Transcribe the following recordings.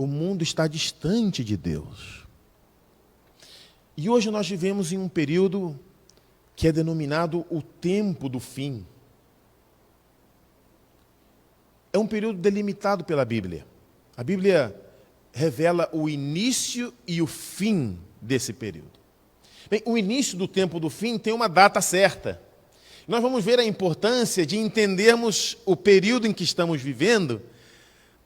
o mundo está distante de Deus. E hoje nós vivemos em um período que é denominado o tempo do fim. É um período delimitado pela Bíblia. A Bíblia revela o início e o fim desse período. Bem, o início do tempo do fim tem uma data certa. Nós vamos ver a importância de entendermos o período em que estamos vivendo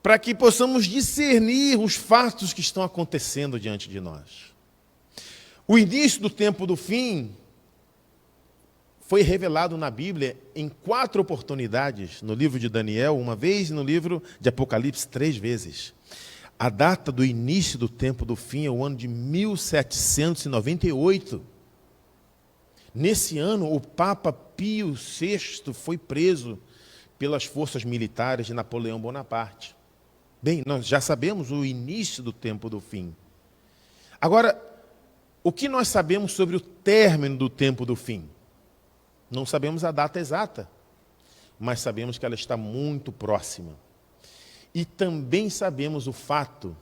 para que possamos discernir os fatos que estão acontecendo diante de nós. O início do tempo do fim foi revelado na Bíblia em 4 oportunidades, no livro de Daniel, uma vez, e no livro de Apocalipse, 3 vezes. A data do início do tempo do fim é o ano de 1798. Nesse ano, o Papa Pio VI foi preso pelas forças militares de Napoleão Bonaparte. Bem, nós já sabemos o início do tempo do fim. Agora, o que nós sabemos sobre o término do tempo do fim? Não sabemos a data exata, mas sabemos que ela está muito próxima. E também sabemos o fato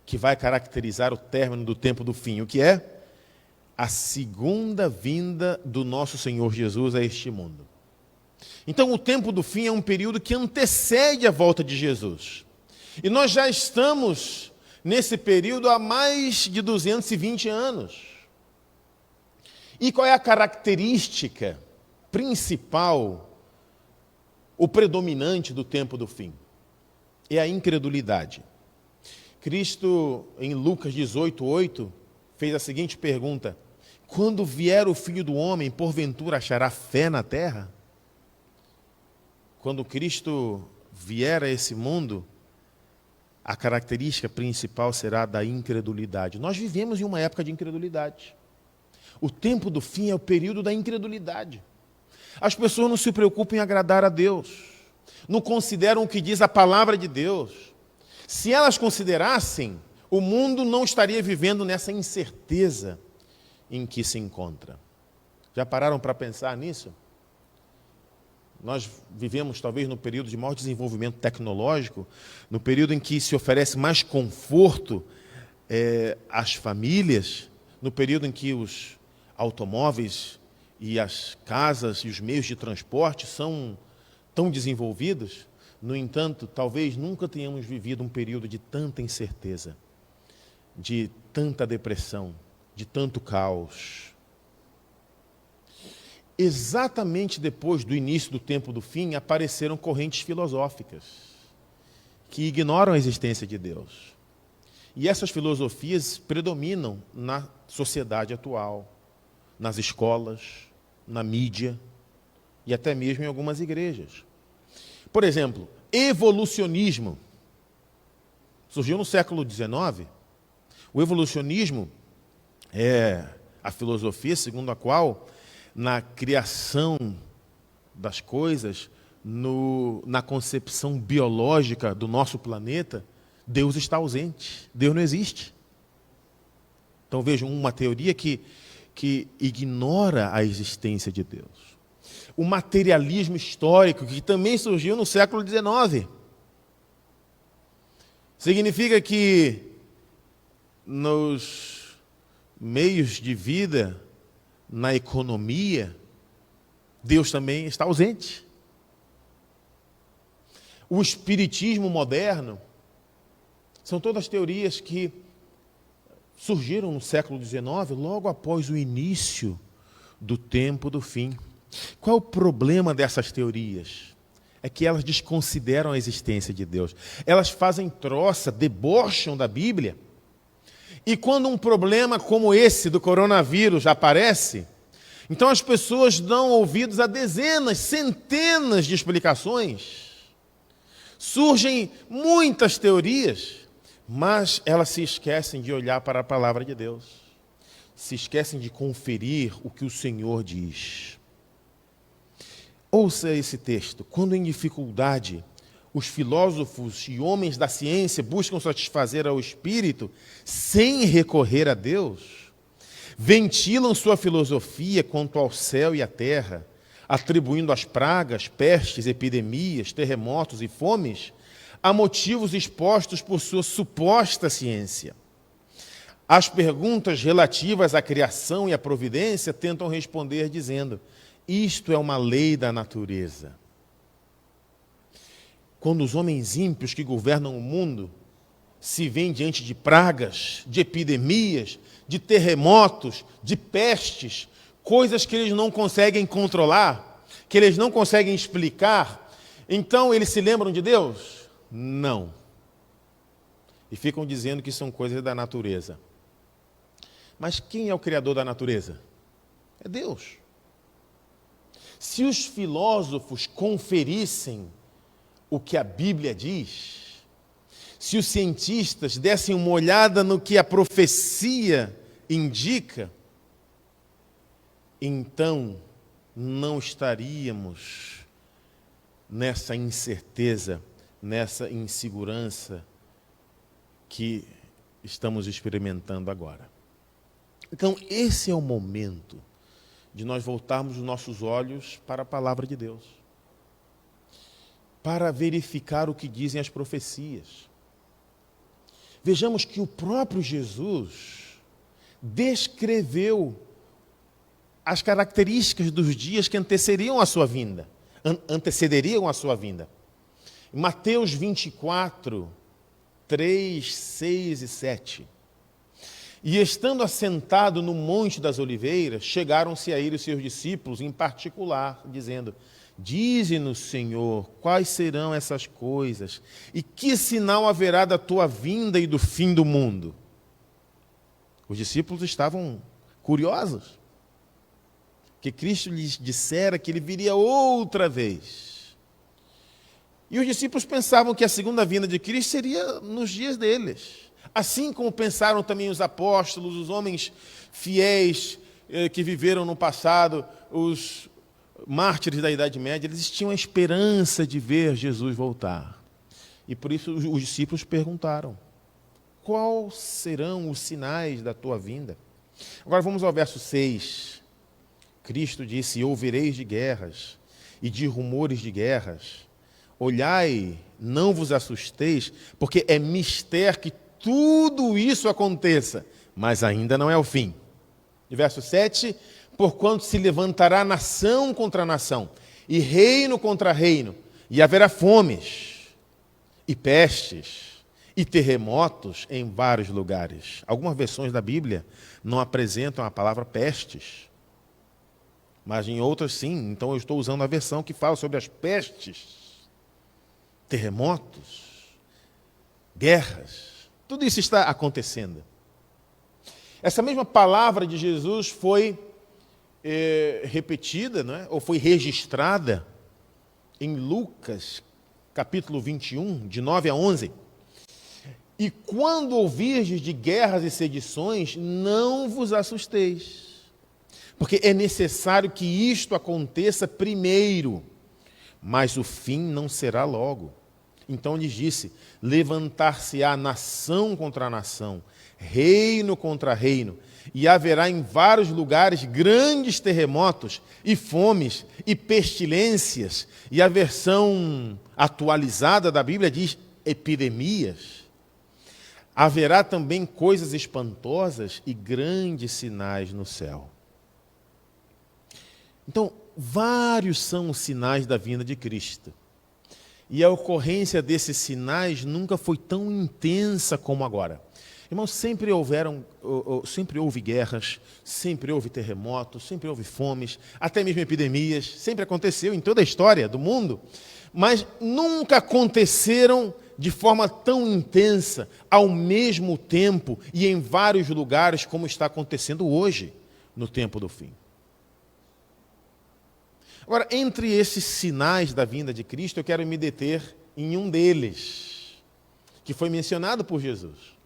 que vai caracterizar o término do tempo do fim, o que é? A segunda vinda do nosso Senhor Jesus a este mundo. Então, o tempo do fim é um período que antecede a volta de Jesus. E nós já estamos nesse período há mais de 220 anos. E qual é a característica principal, o predominante do tempo do fim? É a incredulidade. Cristo, em Lucas 18:8, fez a seguinte pergunta: quando vier o Filho do Homem, porventura achará fé na terra? Quando Cristo vier a esse mundo, a característica principal será da incredulidade. Nós vivemos em uma época de incredulidade. O tempo do fim é o período da incredulidade. As pessoas não se preocupam em agradar a Deus, não consideram o que diz a palavra de Deus. Se elas considerassem, o mundo não estaria vivendo nessa incerteza em que se encontra. Já pararam para pensar nisso? Nós vivemos talvez no período de maior desenvolvimento tecnológico, no período em que se oferece mais conforto às famílias, no período em que os automóveis e as casas e os meios de transporte são tão desenvolvidos. No entanto, talvez nunca tenhamos vivido um período de tanta incerteza, de tanta depressão, de tanto caos. Exatamente depois do início do tempo do fim, apareceram correntes filosóficas que ignoram a existência de Deus. E essas filosofias predominam na sociedade atual, nas escolas, na mídia e até mesmo em algumas igrejas. Por exemplo, evolucionismo surgiu no século XIX. O evolucionismo é a filosofia segundo a qual, na criação das coisas, na concepção biológica do nosso planeta, Deus está ausente, Deus não existe. Então vejam, uma teoria que ignora a existência de Deus. O materialismo histórico, que também surgiu no século XIX. Significa que nos meios de vida, na economia, Deus também está ausente. O espiritismo moderno são todas teorias que surgiram no século XIX, logo após o início do tempo do fim. Qual é o problema dessas teorias? É que elas desconsideram a existência de Deus. Elas fazem troça, debocham da Bíblia. E quando um problema como esse do coronavírus aparece, então as pessoas dão ouvidos a dezenas, centenas de explicações. Surgem muitas teorias, mas elas se esquecem de olhar para a palavra de Deus. Se esquecem de conferir o que o Senhor diz. Ouça esse texto. Quando em dificuldade, os filósofos e homens da ciência buscam satisfazer ao espírito sem recorrer a Deus, ventilam sua filosofia quanto ao céu e à terra, atribuindo às pragas, pestes, epidemias, terremotos e fomes a motivos expostos por sua suposta ciência. As perguntas relativas à criação e à providência tentam responder dizendo: isto é uma lei da natureza. Quando os homens ímpios que governam o mundo se veem diante de pragas, de epidemias, de terremotos, de pestes, coisas que eles não conseguem controlar, que eles não conseguem explicar, então eles se lembram de Deus? Não. E ficam dizendo que são coisas da natureza. Mas quem é o criador da natureza? É Deus. Se os filósofos conferissem o que a Bíblia diz, se os cientistas dessem uma olhada no que a profecia indica, então não estaríamos nessa incerteza, nessa insegurança que estamos experimentando agora. Então, esse é o momento de nós voltarmos os nossos olhos para a palavra de Deus, para verificar o que dizem as profecias. Vejamos que o próprio Jesus descreveu as características dos dias que antecederiam a sua vinda. Em Mateus 24, 3, 6 e 7. E estando assentado no Monte das Oliveiras, chegaram-se a ele os seus discípulos, em particular, dizendo: dize-nos, Senhor, quais serão essas coisas, e que sinal haverá da tua vinda e do fim do mundo? Os discípulos estavam curiosos, que Cristo lhes dissera que ele viria outra vez. E os discípulos pensavam que a segunda vinda de Cristo seria nos dias deles. Assim como pensaram também os apóstolos, os homens fiéis que viveram no passado, os mártires da Idade Média, eles tinham a esperança de ver Jesus voltar. E por isso os discípulos perguntaram: quais serão os sinais da tua vinda? Agora vamos ao verso 6. Cristo disse: ouvireis de guerras e de rumores de guerras. Olhai, não vos assusteis, porque é mister que tudo isso aconteça, mas ainda não é o fim. E verso 7, porquanto se levantará nação contra nação, e reino contra reino, e haverá fomes, e pestes, e terremotos em vários lugares. Algumas versões da Bíblia não apresentam a palavra pestes, mas em outras sim. Então eu estou usando a versão que fala sobre as pestes, terremotos, guerras. Tudo isso está acontecendo. Essa mesma palavra de Jesus foi repetida, não é? Ou foi registrada em Lucas, capítulo 21, de 9 a 11. E quando ouvirdes de guerras e sedições, não vos assusteis, porque é necessário que isto aconteça primeiro, mas o fim não será logo. Então lhes disse: levantar-se-á nação contra nação, reino contra reino, e haverá em vários lugares grandes terremotos, e fomes, e pestilências, e a versão atualizada da Bíblia diz epidemias. Haverá também coisas espantosas e grandes sinais no céu. Então, vários são os sinais da vinda de Cristo. E a ocorrência desses sinais nunca foi tão intensa como agora. Irmãos, sempre houve guerras, sempre houve terremotos, sempre houve fomes, até mesmo epidemias, sempre aconteceu em toda a história do mundo, mas nunca aconteceram de forma tão intensa, ao mesmo tempo e em vários lugares, como está acontecendo hoje, no tempo do fim. Agora, entre esses sinais da vinda de Cristo, eu quero me deter em um deles, que foi mencionado por Jesus,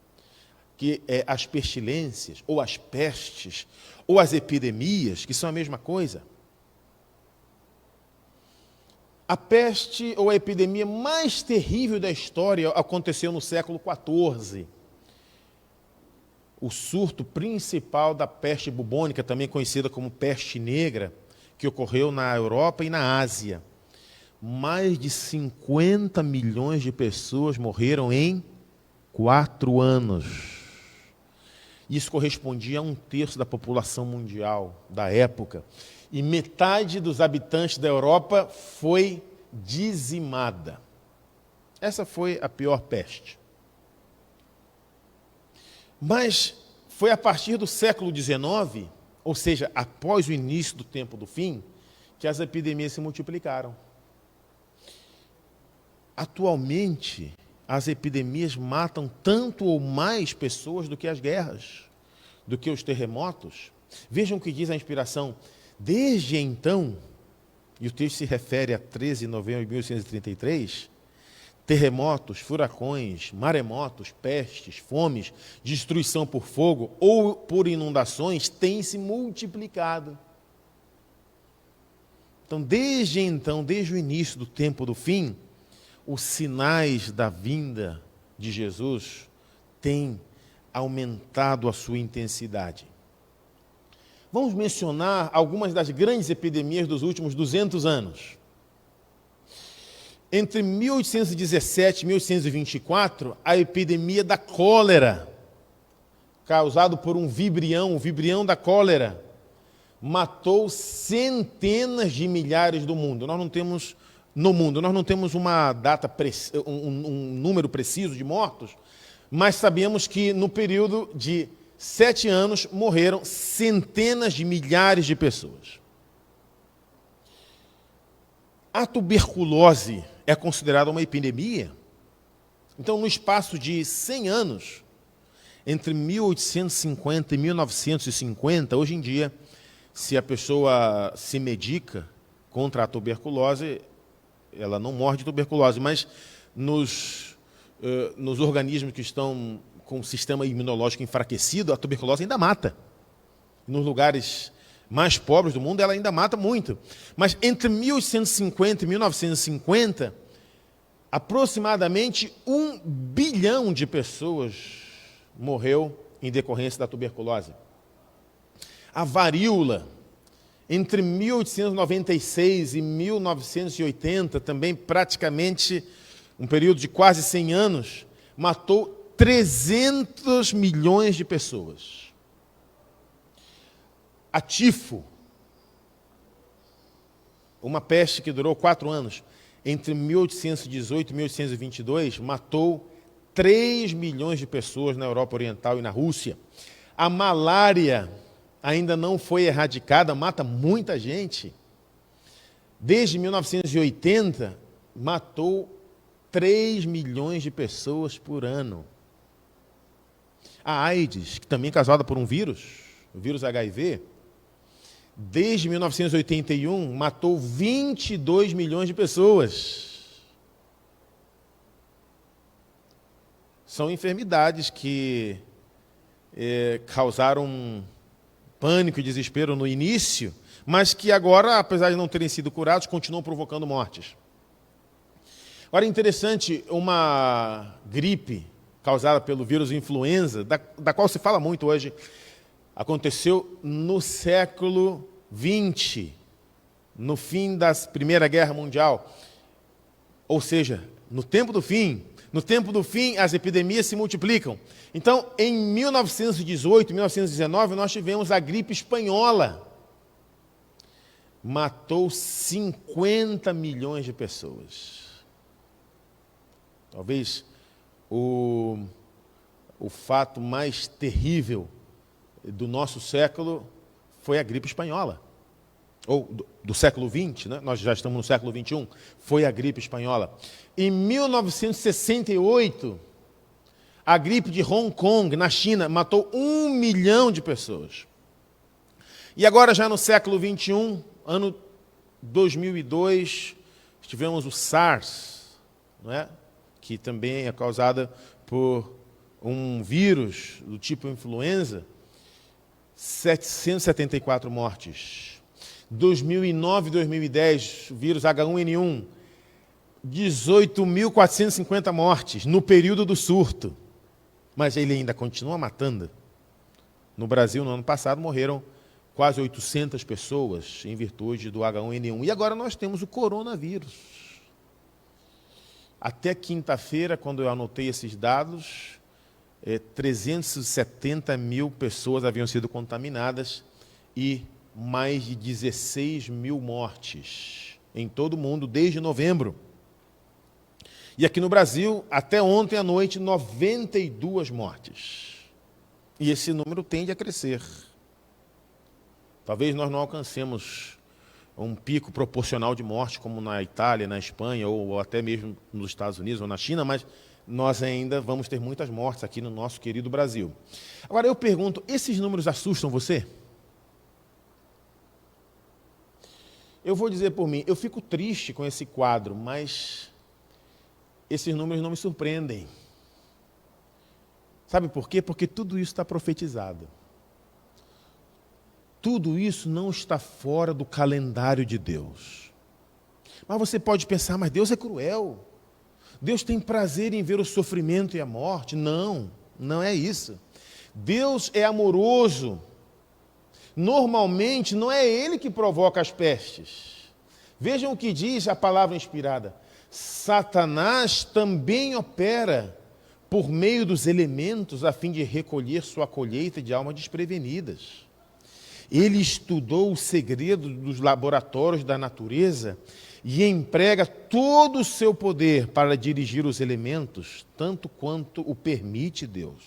que é as pestilências, ou as pestes, ou as epidemias, que são a mesma coisa. A peste ou a epidemia mais terrível da história aconteceu no século XIV. O surto principal da peste bubônica, também conhecida como peste negra, que ocorreu na Europa e na Ásia. mais de 50 milhões de pessoas morreram em 4 anos. Isso correspondia a 1/3 da população mundial da época. E metade dos habitantes da Europa foi dizimada. Essa foi a pior peste. Mas foi a partir do século XIX, ou seja, após o início do tempo do fim, que as epidemias se multiplicaram. Atualmente, as epidemias matam tanto ou mais pessoas do que as guerras, do que os terremotos. Vejam o que diz a inspiração. Desde então, e o texto se refere a 13 de novembro de 1833, terremotos, furacões, maremotos, pestes, fomes, destruição por fogo ou por inundações têm se multiplicado. Então, desde o início do tempo do fim, os sinais da vinda de Jesus têm aumentado a sua intensidade. Vamos mencionar algumas das grandes epidemias dos últimos 200 anos. Entre 1817 e 1824, a epidemia da cólera, causada por um vibrião, o vibrião da cólera, matou centenas de milhares do mundo. Nós não temos, no mundo, nós não temos uma data, um número preciso de mortos, mas sabemos que no período de 7 anos morreram centenas de milhares de pessoas. A tuberculose é considerada uma epidemia. Então, no espaço de 100 anos, entre 1850 e 1950, hoje em dia, se a pessoa se medica contra a tuberculose, ela não morre de tuberculose, mas nos organismos que estão com o sistema imunológico enfraquecido, a tuberculose ainda mata. Nos lugares mais pobres do mundo, ela ainda mata muito. Mas entre 1850 e 1950, aproximadamente 1 bilhão de pessoas morreu em decorrência da tuberculose. A varíola, entre 1896 e 1980, também praticamente um período de quase 100 anos, matou 300 milhões de pessoas. A tifo, uma peste que durou 4 anos, entre 1818 e 1822, matou 3 milhões de pessoas na Europa Oriental e na Rússia. A malária ainda não foi erradicada, mata muita gente. Desde 1980, matou 3 milhões de pessoas por ano. A AIDS, que também é causada por um vírus, o vírus HIV, desde 1981, matou 22 milhões de pessoas. São enfermidades que causaram pânico e desespero no início, mas que agora, apesar de não terem sido curados, continuam provocando mortes. Agora, é interessante, uma gripe causada pelo vírus influenza, da qual se fala muito hoje, aconteceu no século XX, no fim da Primeira Guerra Mundial. Ou seja, no tempo do fim, as epidemias se multiplicam. Então, em 1918, 1919, nós tivemos a gripe espanhola. Matou 50 milhões de pessoas. Talvez o fato mais terrível do nosso século foi a gripe espanhola. Ou do século XX, né? Nós já estamos no século XXI, foi a gripe espanhola. Em 1968, a gripe de Hong Kong, na China, matou 1 milhão de pessoas. E agora, já no século XXI, ano 2002, tivemos o SARS, não é? Que também é causada por um vírus do tipo influenza, 774 mortes. 2009 e 2010, o vírus H1N1, 18.450 mortes no período do surto. Mas ele ainda continua matando. No Brasil, no ano passado, morreram quase 800 pessoas em virtude do H1N1. E agora nós temos o coronavírus. Até quinta-feira, quando eu anotei esses dados, 370 mil pessoas haviam sido contaminadas e mais de 16 mil mortes em todo o mundo desde novembro. E aqui no Brasil, até ontem à noite, 92 mortes. E esse número tende a crescer. Talvez nós não alcancemos um pico proporcional de morte, como na Itália, na Espanha, ou até mesmo nos Estados Unidos ou na China, mas nós ainda vamos ter muitas mortes aqui no nosso querido Brasil. Agora, eu pergunto, esses números assustam você? Eu vou dizer por mim, eu fico triste com esse quadro, mas esses números não me surpreendem. Sabe por quê? Porque tudo isso está profetizado. Tudo isso não está fora do calendário de Deus. Mas você pode pensar, mas Deus é cruel. Deus tem prazer em ver o sofrimento e a morte. Não, não é isso. Deus é amoroso. Normalmente, não é Ele que provoca as pestes. Vejam o que diz a palavra inspirada. Satanás também opera por meio dos elementos a fim de recolher sua colheita de almas desprevenidas. Ele estudou o segredo dos laboratórios da natureza e emprega todo o seu poder para dirigir os elementos, tanto quanto o permite Deus.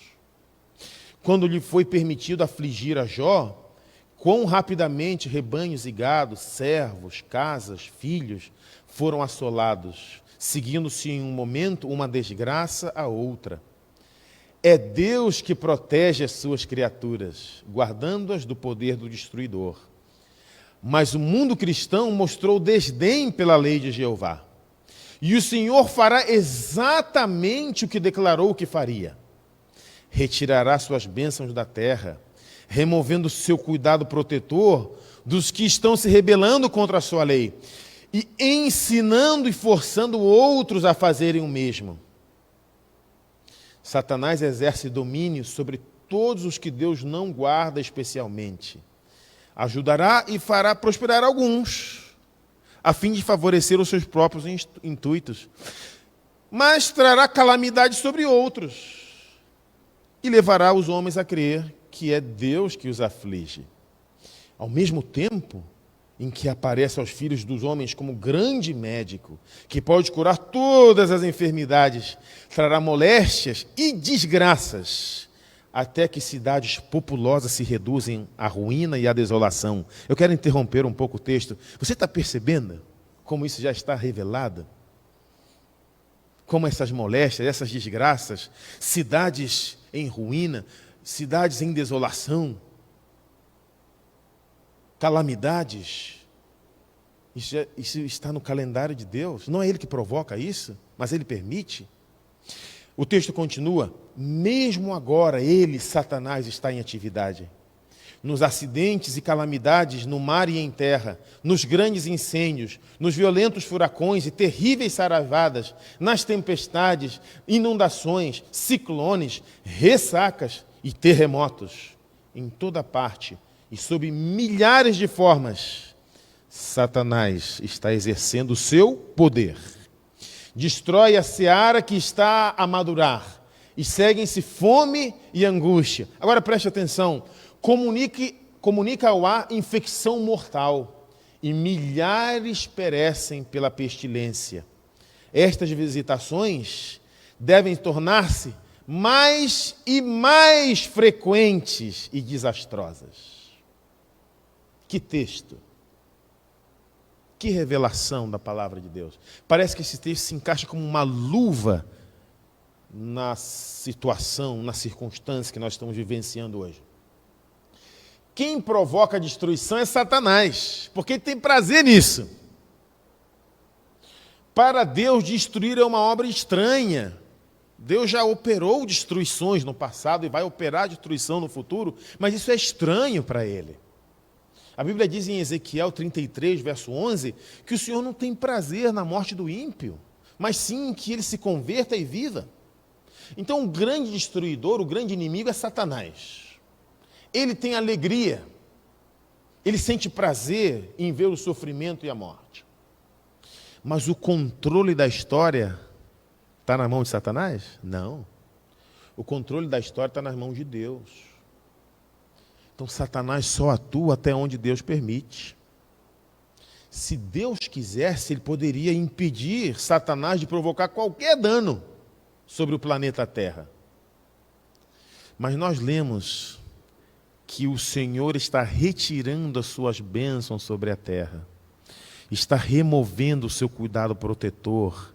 Quando lhe foi permitido afligir a Jó, quão rapidamente rebanhos e gados, servos, casas, filhos foram assolados, seguindo-se em um momento uma desgraça a outra. É Deus que protege as suas criaturas, guardando-as do poder do destruidor. Mas o mundo cristão mostrou desdém pela lei de Jeová. E o Senhor fará exatamente o que declarou que faria. Retirará suas bênçãos da terra, removendo seu cuidado protetor dos que estão se rebelando contra a sua lei, e ensinando e forçando outros a fazerem o mesmo. Satanás exerce domínio sobre todos os que Deus não guarda especialmente. Ajudará e fará prosperar alguns, a fim de favorecer os seus próprios intuitos. Mas trará calamidade sobre outros e levará os homens a crer que é Deus que os aflige. Ao mesmo tempo em que aparece aos filhos dos homens como grande médico, que pode curar todas as enfermidades, trará moléstias e desgraças, até que cidades populosas se reduzem à ruína e à desolação. Eu quero interromper um pouco o texto. Você está percebendo como isso já está revelado? Como essas moléstias, essas desgraças, cidades em ruína, cidades em desolação, calamidades, isso está no calendário de Deus. Não é Ele que provoca isso, mas Ele permite. O texto continua, mesmo agora Ele, Satanás, está em atividade. Nos acidentes e calamidades no mar e em terra, nos grandes incêndios, nos violentos furacões e terríveis saraivadas, nas tempestades, inundações, ciclones, ressacas e terremotos, em toda parte e sob milhares de formas, Satanás está exercendo o seu poder. Destrói a seara que está a madurar e seguem-se fome e angústia. Agora preste atenção, comunica ao ar infecção mortal e milhares perecem pela pestilência. Estas visitações devem tornar-se mais e mais frequentes e desastrosas. Que texto! Que revelação da palavra de Deus. Parece que esse texto se encaixa como uma luva na situação, na circunstância que nós estamos vivenciando hoje. Quem provoca a destruição é Satanás, porque ele tem prazer nisso. Para Deus, destruir é uma obra estranha. Deus já operou destruições no passado e vai operar destruição no futuro, mas isso é estranho para Ele. A Bíblia diz em Ezequiel 33, verso 11, que o Senhor não tem prazer na morte do ímpio, mas sim que ele se converta e viva. Então o grande destruidor, o grande inimigo é Satanás. Ele tem alegria, ele sente prazer em ver o sofrimento e a morte. Mas o controle da história Está na mão de Satanás? Não. O controle da história está nas mãos de Deus. Então Satanás só atua até onde Deus permite. Se Deus quisesse, ele poderia impedir Satanás de provocar qualquer dano sobre o planeta Terra. Mas nós lemos que o Senhor está retirando as suas bênçãos sobre a terra. Está removendo o seu cuidado protetor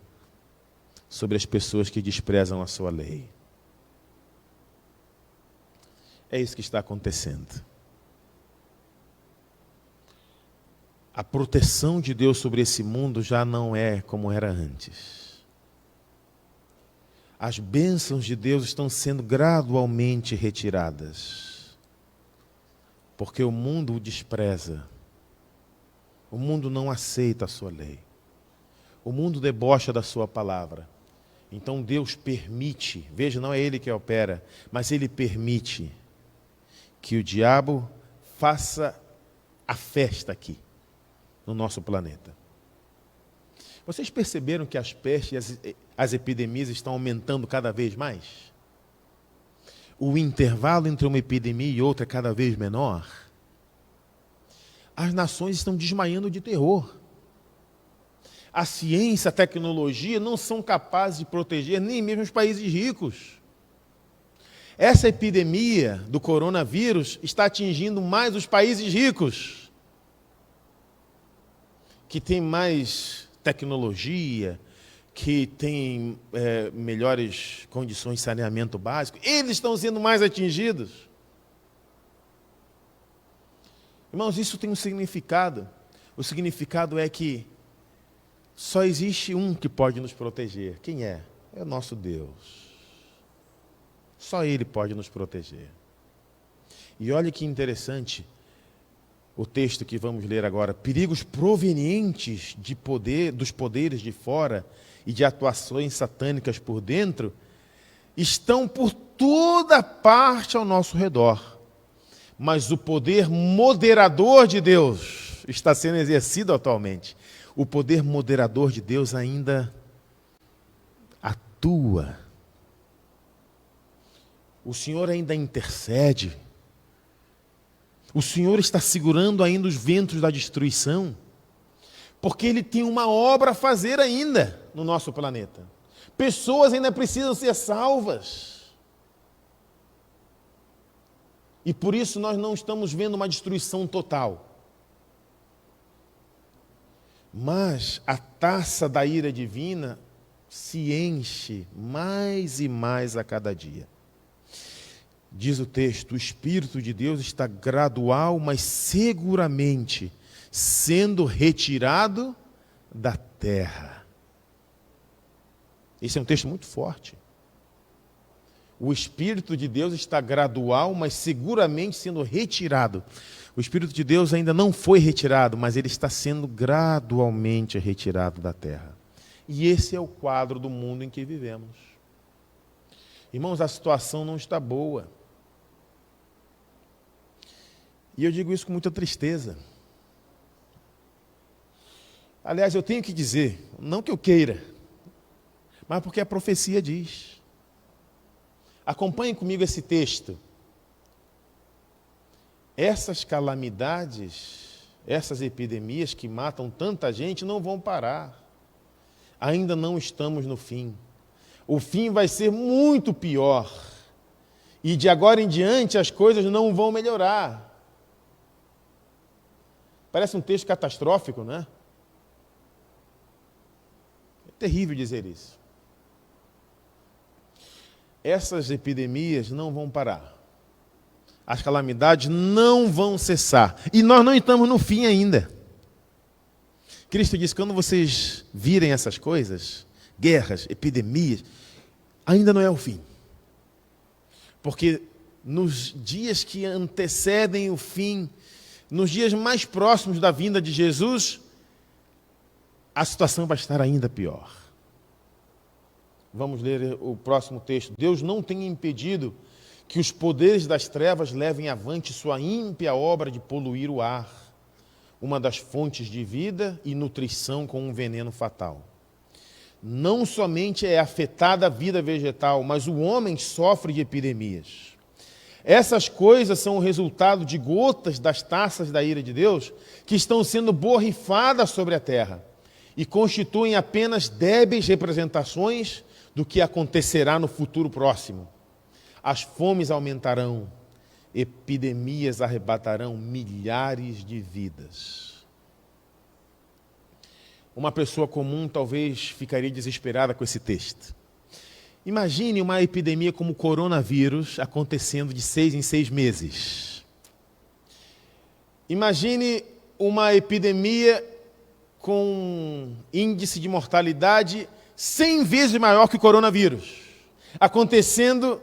sobre as pessoas que desprezam a sua lei. É isso que está acontecendo. A proteção de Deus sobre esse mundo já não é como era antes. As bênçãos de Deus estão sendo gradualmente retiradas, porque o mundo o despreza. O mundo não aceita a sua lei. O mundo debocha da sua palavra. Então Deus permite, veja, não é Ele que opera, mas Ele permite que o diabo faça a festa aqui, no nosso planeta. Vocês perceberam que as pestes e as epidemias estão aumentando cada vez mais? O intervalo entre uma epidemia e outra é cada vez menor? As nações estão desmaiando de terror. A ciência, a tecnologia não são capazes de proteger nem mesmo os países ricos. Essa epidemia do coronavírus está atingindo mais os países ricos, que têm mais tecnologia, que têm melhores condições de saneamento básico. Eles estão sendo mais atingidos. Irmãos, isso tem um significado. O significado é que só existe um que pode nos proteger. Quem é? É o nosso Deus. Só Ele pode nos proteger. E olha que interessante o texto que vamos ler agora. Perigos provenientes dos poderes de fora e de atuações satânicas por dentro estão por toda parte ao nosso redor. Mas o poder moderador de Deus está sendo exercido atualmente. O poder moderador de Deus ainda atua. O Senhor ainda intercede. O Senhor está segurando ainda os ventos da destruição, porque Ele tem uma obra a fazer ainda no nosso planeta. Pessoas ainda precisam ser salvas. E por isso nós não estamos vendo uma destruição total. Mas a taça da ira divina se enche mais e mais a cada dia. Diz o texto, o Espírito de Deus está gradual, mas seguramente sendo retirado da terra. Esse é um texto muito forte. O Espírito de Deus está gradual, mas seguramente sendo retirado. O Espírito de Deus ainda não foi retirado, mas ele está sendo gradualmente retirado da terra. E esse é o quadro do mundo em que vivemos. Irmãos, a situação não está boa. E eu digo isso com muita tristeza. Aliás, eu tenho que dizer, não que eu queira, mas porque a profecia diz. Acompanhem comigo esse texto. Essas calamidades, essas epidemias que matam tanta gente não vão parar. Ainda não estamos no fim. O fim vai ser muito pior. E de agora em diante as coisas não vão melhorar. Parece um texto catastrófico, né? É terrível dizer isso. Essas epidemias não vão parar. As calamidades não vão cessar. E nós não estamos no fim ainda. Cristo disse, quando vocês virem essas coisas, guerras, epidemias, ainda não é o fim. Porque nos dias que antecedem o fim, nos dias mais próximos da vinda de Jesus, a situação vai estar ainda pior. Vamos ler o próximo texto. Deus não tem impedido que os poderes das trevas levem avante sua ímpia obra de poluir o ar, uma das fontes de vida e nutrição com um veneno fatal. não somente é afetada a vida vegetal, mas o homem sofre de epidemias. Essas coisas são o resultado de gotas das taças da ira de Deus que estão sendo borrifadas sobre a terra e constituem apenas débeis representações do que acontecerá no futuro próximo. As fomes aumentarão, epidemias arrebatarão milhares de vidas. Uma pessoa comum talvez ficaria desesperada com esse texto. Imagine uma epidemia como o coronavírus acontecendo de 6 em 6 meses. Imagine uma epidemia com índice de mortalidade 100 vezes maior que o coronavírus, acontecendo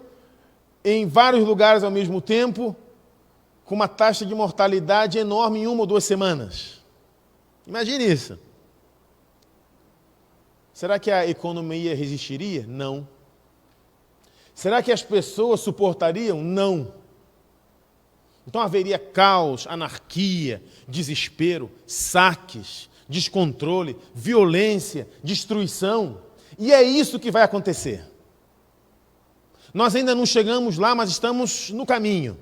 em vários lugares ao mesmo tempo, com uma taxa de mortalidade enorme em 1 ou 2 semanas. Imagine isso. Será que a economia resistiria? Não. Será que as pessoas suportariam? Não. Então haveria caos, anarquia, desespero, saques, descontrole, violência, destruição. E é isso que vai acontecer. Nós ainda não chegamos lá, mas estamos no caminho.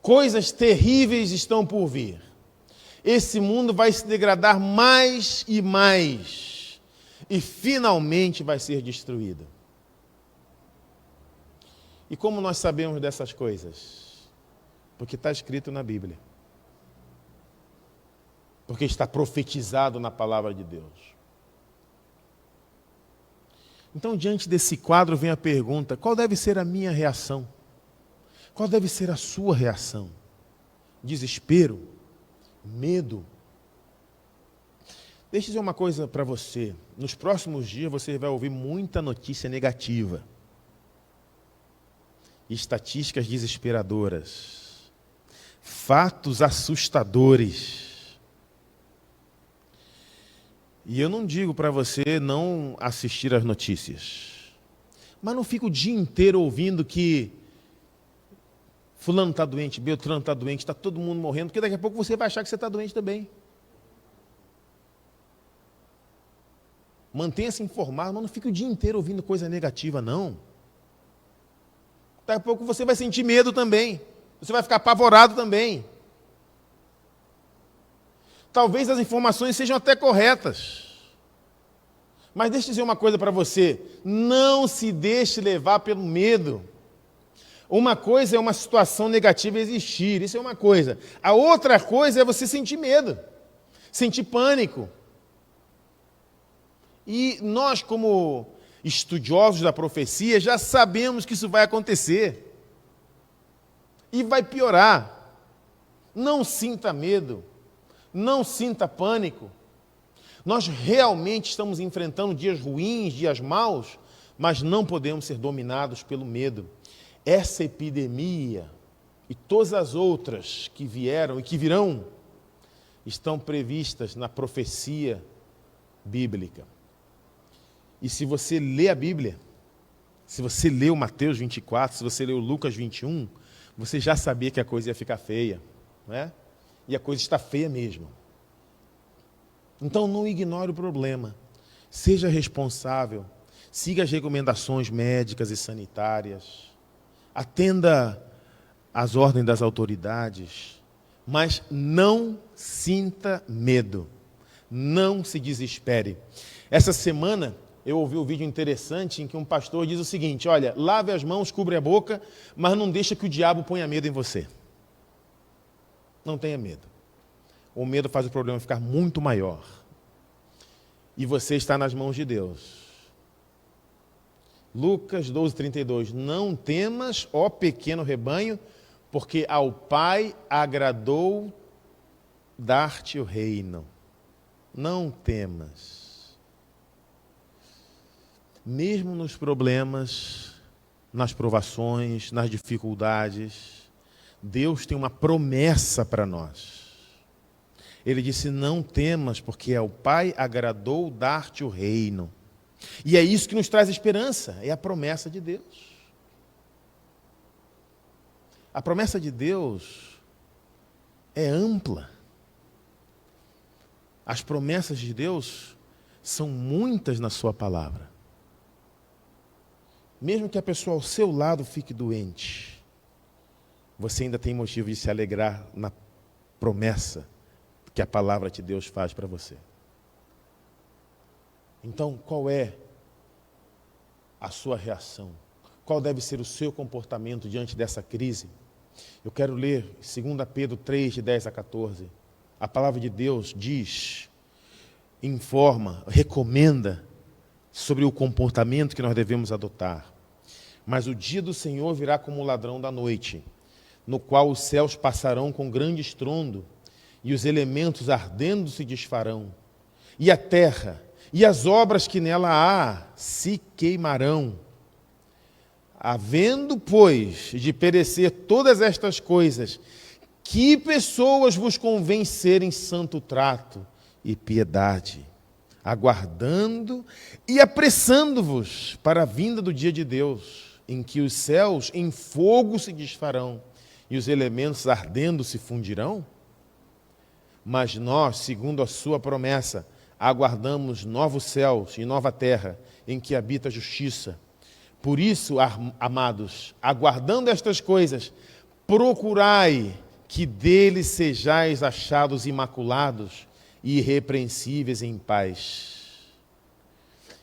Coisas terríveis estão por vir. Esse mundo vai se degradar mais e mais. E finalmente vai ser destruído. E como nós sabemos dessas coisas? Porque está escrito na Bíblia. Porque está profetizado na palavra de Deus. Então, diante desse quadro, vem a pergunta: qual deve ser a minha reação? Qual deve ser a sua reação? Desespero? Medo? Deixa eu dizer uma coisa para você. Nos próximos dias você vai ouvir muita notícia negativa. Estatísticas desesperadoras. Fatos assustadores. E eu não digo para você não assistir às notícias. Mas não fica o dia inteiro ouvindo que fulano está doente, Beltrano está doente, está todo mundo morrendo, porque daqui a pouco você vai achar que você está doente também. Mantenha-se informado, mas não fique o dia inteiro ouvindo coisa negativa, não. Daqui a pouco você vai sentir medo também. Você vai ficar apavorado também. Talvez as informações sejam até corretas. Mas deixa eu dizer uma coisa para você. Não se deixe levar pelo medo. Uma coisa é uma situação negativa existir. Isso é uma coisa. A outra coisa é você sentir medo. Sentir pânico. E nós, como estudiosos da profecia, já sabemos que isso vai acontecer. E vai piorar. Não sinta medo. Não sinta pânico. Nós realmente estamos enfrentando dias ruins, dias maus, mas não podemos ser dominados pelo medo. Essa epidemia e todas as outras que vieram e que virão estão previstas na profecia bíblica. E se você lê a Bíblia, se você lê o Mateus 24, se você lê o Lucas 21, você já sabia que a coisa ia ficar feia, não é? E a coisa está feia mesmo. Então não ignore o problema. Seja responsável. Siga as recomendações médicas e sanitárias. Atenda às ordens das autoridades. Mas não sinta medo. Não se desespere. Essa semana eu ouvi um vídeo interessante em que um pastor diz o seguinte: olha, lave as mãos, cubre a boca, mas não deixa que o diabo ponha medo em você. Não tenha medo. O medo faz o problema ficar muito maior. E você está nas mãos de Deus. Lucas 12:32. Não temas, ó pequeno rebanho, porque ao Pai agradou dar-te o reino. Não temas. Mesmo nos problemas, nas provações, nas dificuldades, Deus tem uma promessa para nós. Ele disse: não temas, porque ao Pai agradou dar-te o reino. E é isso que nos traz esperança, é a promessa de Deus. A promessa de Deus é ampla. As promessas de Deus são muitas na sua palavra. Mesmo que a pessoa ao seu lado fique doente, você ainda tem motivo de se alegrar na promessa que a palavra de Deus faz para você. Então, qual é a sua reação? Qual deve ser o seu comportamento diante dessa crise? Eu quero ler 2 Pedro 3, de 10 a 14. A palavra de Deus diz, informa, recomenda sobre o comportamento que nós devemos adotar. Mas o dia do Senhor virá como o ladrão da noite, no qual os céus passarão com grande estrondo, e os elementos ardendo se desfarão, e a terra e as obras que nela há se queimarão. Havendo, pois, de perecer todas estas coisas, que pessoas vos convém serem santo trato e piedade, aguardando e apressando-vos para a vinda do dia de Deus, em que os céus em fogo se desfarão e os elementos ardendo se fundirão? Mas nós, segundo a sua promessa, aguardamos novos céus e nova terra, em que habita a justiça. Por isso, amados, aguardando estas coisas, procurai que dele sejais achados imaculados e irrepreensíveis em paz.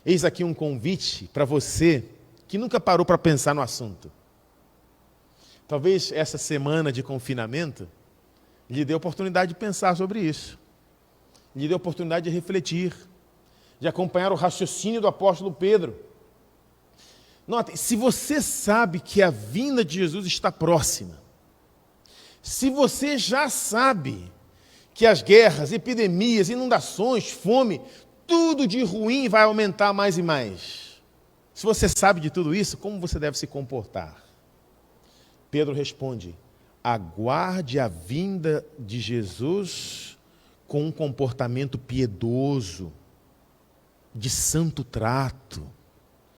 Eis aqui um convite para você que nunca parou para pensar no assunto. Talvez essa semana de confinamento lhe dê a oportunidade de pensar sobre isso. Lhe dê a oportunidade de refletir, de acompanhar o raciocínio do apóstolo Pedro. Notem, se você sabe que a vinda de Jesus está próxima, se você já sabe que as guerras, epidemias, inundações, fome, tudo de ruim vai aumentar mais e mais, se você sabe de tudo isso, como você deve se comportar? Pedro responde, aguarde a vinda de Jesus com um comportamento piedoso, de santo trato.